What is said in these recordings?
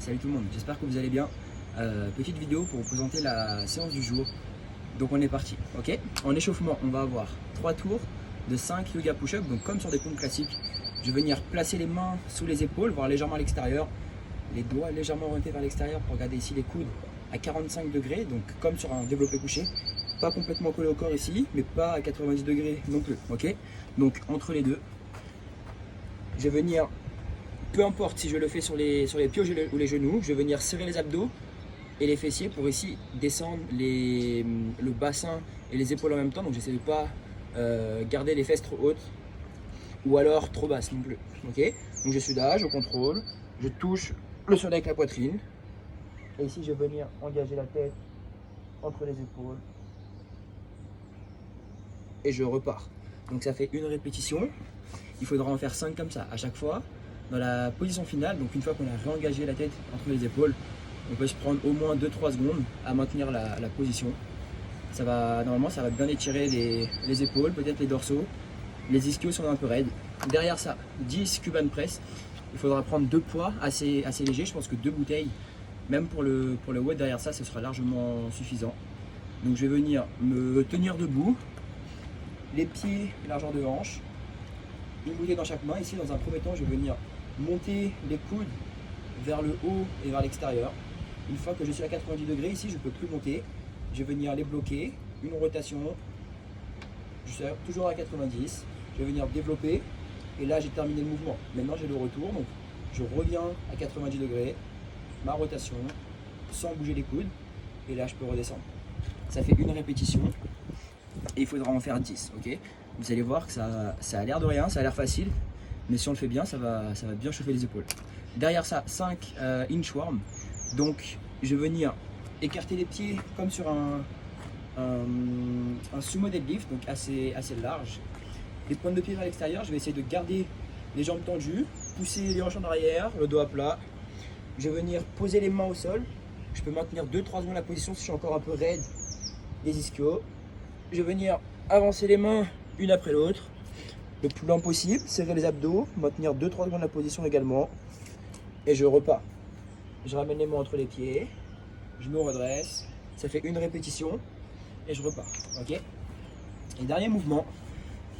Salut tout le monde, j'espère que vous allez bien. Petite vidéo pour vous présenter la séance du jour. Donc on est parti, ok. En échauffement, on va avoir 3 tours de 5 yoga push-up. Donc comme sur des pompes classiques, je vais venir placer les mains sous les épaules, voire légèrement à l'extérieur. Les doigts légèrement orientés vers l'extérieur pour regarder ici les coudes à 45 degrés. Donc comme sur un développé couché. Pas complètement collé au corps ici, mais pas à 90 degrés non plus, ok. Donc entre les deux, je vais venir... Peu importe si je le fais sur les pieds ou les genoux, je vais venir serrer les abdos et les fessiers pour ici descendre le bassin et les épaules en même temps. Donc j'essaie de ne pas garder les fesses trop hautes ou alors trop basses non plus. Ok. Donc je suis là, je contrôle, je touche le sol avec la poitrine. Et ici je vais venir engager la tête entre les épaules. Et je repars. Donc ça fait une répétition. Il faudra en faire 5 comme ça à chaque fois. Dans la position finale, donc une fois qu'on a réengagé la tête entre les épaules, on peut se prendre au moins 2-3 secondes à maintenir la position. Normalement ça va bien étirer les épaules, peut-être les dorsaux, les ischios sont un peu raides. Derrière ça, 10 Cuban press. Il faudra prendre 2 poids assez légers, je pense que 2 bouteilles, même pour le weight derrière ça, ce sera largement suffisant. Donc je vais venir me tenir debout, les pieds largeur de hanche, une bouteille dans chaque main. Ici dans un premier temps, je vais venir monter les coudes vers le haut et vers l'extérieur. Une fois que je suis à 90 degrés, ici je ne peux plus monter. Je vais venir les bloquer, une rotation, je suis toujours à 90. Je vais venir développer et là j'ai terminé le mouvement. Maintenant j'ai le retour, donc je reviens à 90 degrés, ma rotation, sans bouger les coudes et là je peux redescendre. Ça fait une répétition et il faudra en faire 10, ok. Vous allez voir que ça a l'air de rien, ça a l'air facile, mais si on le fait bien, ça va bien chauffer les épaules. Derrière ça, 5 inchworm. Donc je vais venir écarter les pieds comme sur un sumo deadlift, donc assez large. Les pointes de pied vers l'extérieur, je vais essayer de garder les jambes tendues, pousser les hanches en arrière, le dos à plat. Je vais venir poser les mains au sol. Je peux maintenir 2-3 secondes la position si je suis encore un peu raide des ischios. Je vais venir avancer les mains une après l'autre, le plus lent possible, serrer les abdos, maintenir 2-3 secondes la position également, et je repars. Je ramène les mains entre les pieds, je me redresse, ça fait une répétition, et je repars, ok. Et dernier mouvement,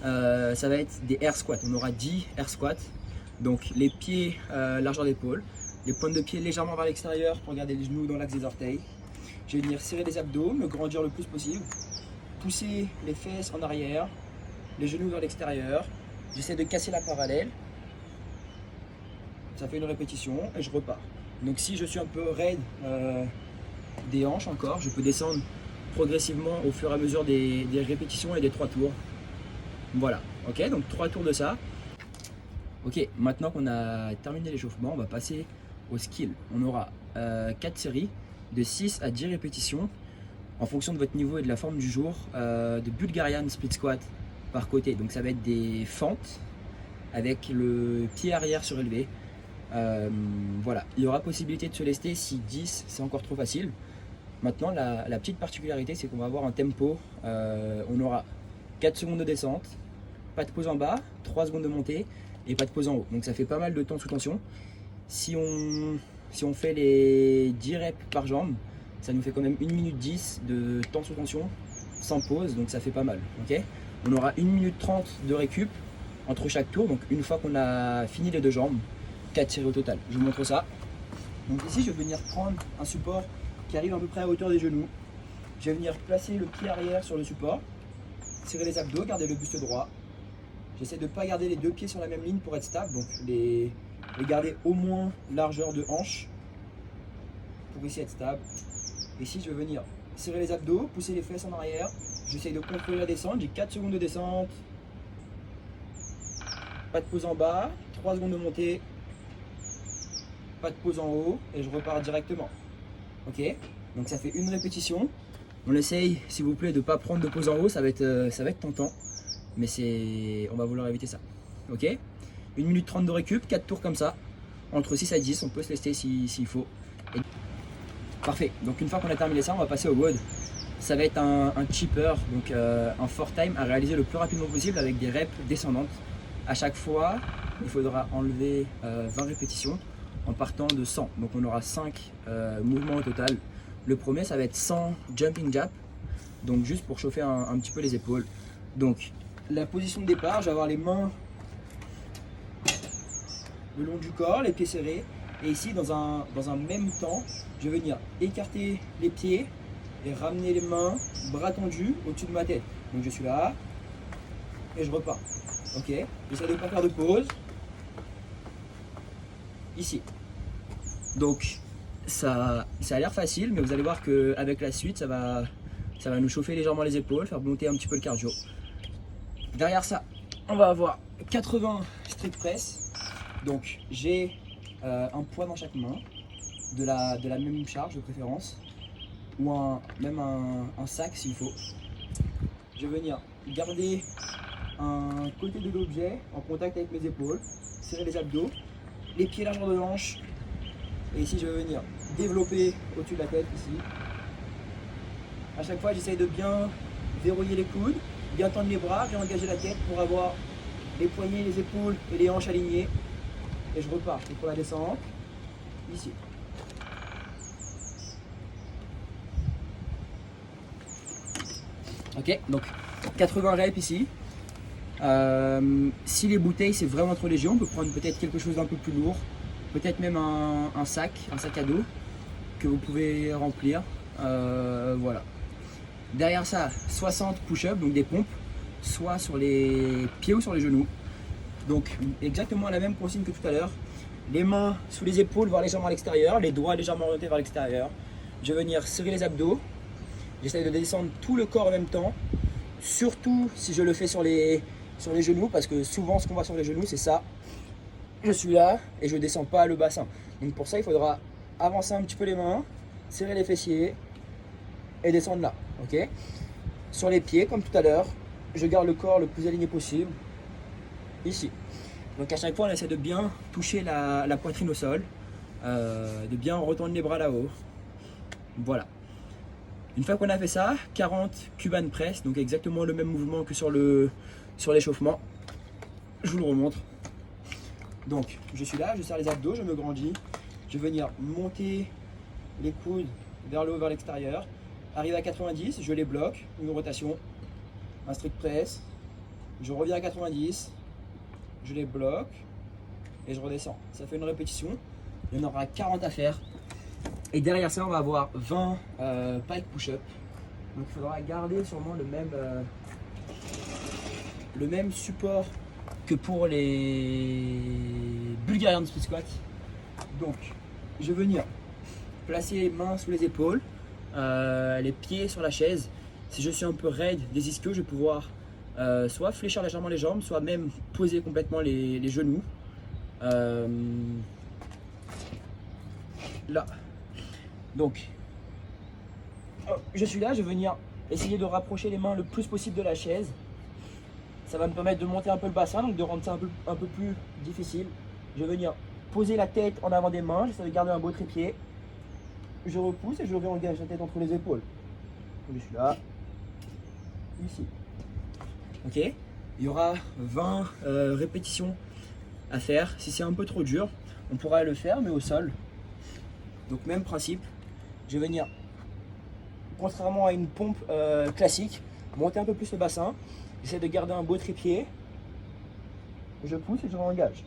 ça va être des air squats. On aura 10 air squats, donc les pieds largeur d'épaule, les pointes de pied légèrement vers l'extérieur pour garder les genoux dans l'axe des orteils. Je vais venir serrer les abdos, me grandir le plus possible, pousser les fesses en arrière, les genoux vers l'extérieur. J'essaie de casser la parallèle. Ça fait une répétition et je repars. Donc si je suis un peu raide des hanches encore, je peux descendre progressivement au fur et à mesure des répétitions et des 3 tours. Voilà, ok, donc 3 tours de ça. Ok, maintenant qu'on a terminé l'échauffement, on va passer au skill. On aura 4 séries de 6 à 10 répétitions en fonction de votre niveau et de la forme du jour, de Bulgarian split squat par côté. Donc ça va être des fentes avec le pied arrière surélevé. Voilà, il y aura possibilité de se lester si 10 c'est encore trop facile. Maintenant la petite particularité, c'est qu'on va avoir un tempo, on aura 4 secondes de descente, pas de pause en bas, 3 secondes de montée et pas de pause en haut. Donc ça fait pas mal de temps sous tension. Si on fait les 10 reps par jambe, ça nous fait quand même 1 minute 10 de temps sous tension sans pause, donc ça fait pas mal, ok. On aura 1 minute 30 de récup entre chaque tour, donc une fois qu'on a fini les 2 jambes, 4 séries au total. Je vous montre ça. Donc ici je vais venir prendre un support qui arrive à peu près à hauteur des genoux. Je vais venir placer le pied arrière sur le support, serrer les abdos, garder le buste droit. J'essaie de ne pas garder les 2 pieds sur la même ligne pour être stable, donc les garder au moins largeur de hanche pour essayer d'être stable. Ici je vais venir serrer les abdos, pousser les fesses en arrière. J'essaie de contrôler la descente, j'ai 4 secondes de descente, pas de pause en bas, 3 secondes de montée, pas de pause en haut et je repars directement. Ok, donc ça fait une répétition. On essaye, s'il vous plaît, de ne pas prendre de pause en haut, ça va être tentant, mais on va vouloir éviter ça. Ok, 1 minute 30 de récup, 4 tours comme ça, entre 6 à 10, on peut se lester s'il faut. Parfait, donc une fois qu'on a terminé ça, on va passer au WOD. Ça va être un cheaper, donc un fort time à réaliser le plus rapidement possible avec des reps descendantes. À chaque fois, il faudra enlever 20 répétitions. en partant de 100. Donc on aura 5 mouvements au total. Le premier, ça va être 100 jumping jacks, donc juste pour chauffer un petit peu les épaules. Donc la position de départ, je vais avoir les mains le long du corps, les pieds serrés. Et ici, dans un même temps, je vais venir écarter les pieds et ramener les mains, bras tendus au-dessus de ma tête. Donc je suis là et je repars. Ok, j'essaie de ne pas faire de pause. Ici. Donc ça a l'air facile, mais vous allez voir qu'avec la suite, ça va nous chauffer légèrement les épaules, faire monter un petit peu le cardio. Derrière ça, on va avoir 80 strict press. Donc j'ai un poids dans chaque main, de la même charge de préférence, ou même un sac s'il faut. Je vais venir garder un côté de l'objet en contact avec mes épaules, serrer les abdos, les pieds largeur de hanche, et ici je vais venir développer au-dessus de la tête ici. À chaque fois j'essaye de bien verrouiller les coudes, bien tendre les bras, bien engager la tête pour avoir les poignets, les épaules et les hanches alignées. Et je repars, je pour la descente, ici. Ok, donc 80 reps ici. Si les bouteilles c'est vraiment trop léger, on peut prendre peut-être quelque chose d'un peu plus lourd, peut-être même un sac à dos que vous pouvez remplir. Voilà. Derrière ça, 60 push-ups, donc des pompes, soit sur les pieds ou sur les genoux. Donc exactement la même consigne que tout à l'heure. Les mains sous les épaules, voire légèrement à l'extérieur, les doigts légèrement orientés vers l'extérieur. Je vais venir serrer les abdos. J'essaie de descendre tout le corps en même temps, surtout si je le fais sur les genoux, parce que souvent ce qu'on voit sur les genoux c'est ça. Je suis là et je ne descends pas le bassin. Donc pour ça il faudra avancer un petit peu les mains, serrer les fessiers et descendre là. Ok. Sur les pieds comme tout à l'heure, je garde le corps le plus aligné possible, ici. Donc à chaque fois on essaie de bien toucher la poitrine au sol, de bien retendre les bras là-haut. Voilà. Une fois qu'on a fait ça, 40 Cuban press, donc exactement le même mouvement que sur l'échauffement. Je vous le remontre. Donc je suis là, je serre les abdos, je me grandis. Je vais venir monter les coudes vers le haut, vers l'extérieur. Arrive à 90, je les bloque, une rotation, un strict press. Je reviens à 90, je les bloque et je redescends. Ça fait une répétition. Il y en aura 40 à faire. Et derrière ça, on va avoir 20 pike push-up. Donc il faudra garder sûrement le même support que pour les Bulgarian split squat. Donc je vais venir placer les mains sous les épaules, les pieds sur la chaise. Si je suis un peu raide des ischios, je vais pouvoir soit fléchir légèrement les jambes, soit même poser complètement les genoux. Là. Donc, je suis là, je vais venir essayer de rapprocher les mains le plus possible de la chaise. Ça va me permettre de monter un peu le bassin, donc de rendre ça un peu plus difficile. Je vais venir poser la tête en avant des mains, j'essaie de garder un beau trépied. Je repousse et je réengage la tête entre les épaules. Donc, je suis là, ici. Ok, il y aura 20 répétitions à faire. Si c'est un peu trop dur, on pourra le faire, mais au sol. Donc même principe. Je vais venir, contrairement à une pompe classique, monter un peu plus le bassin. J'essaie de garder un beau trépied. Je pousse et je réengage.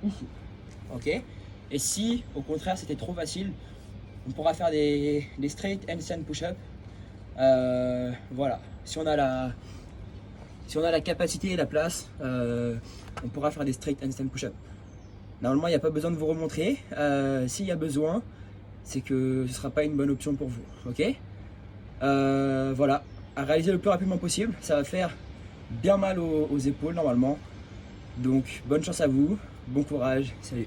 Ici. Ok. Et si, au contraire, c'était trop facile, on pourra faire des straight handstand push-up. Voilà. Si on a la capacité et la place, on pourra faire des straight handstand push-up. Normalement, il n'y a pas besoin de vous remontrer. S'il y a besoin, c'est que ce ne sera pas une bonne option pour vous. Ok. Voilà. À réaliser le plus rapidement possible. Ça va faire bien mal aux épaules normalement. Donc, bonne chance à vous. Bon courage. Salut.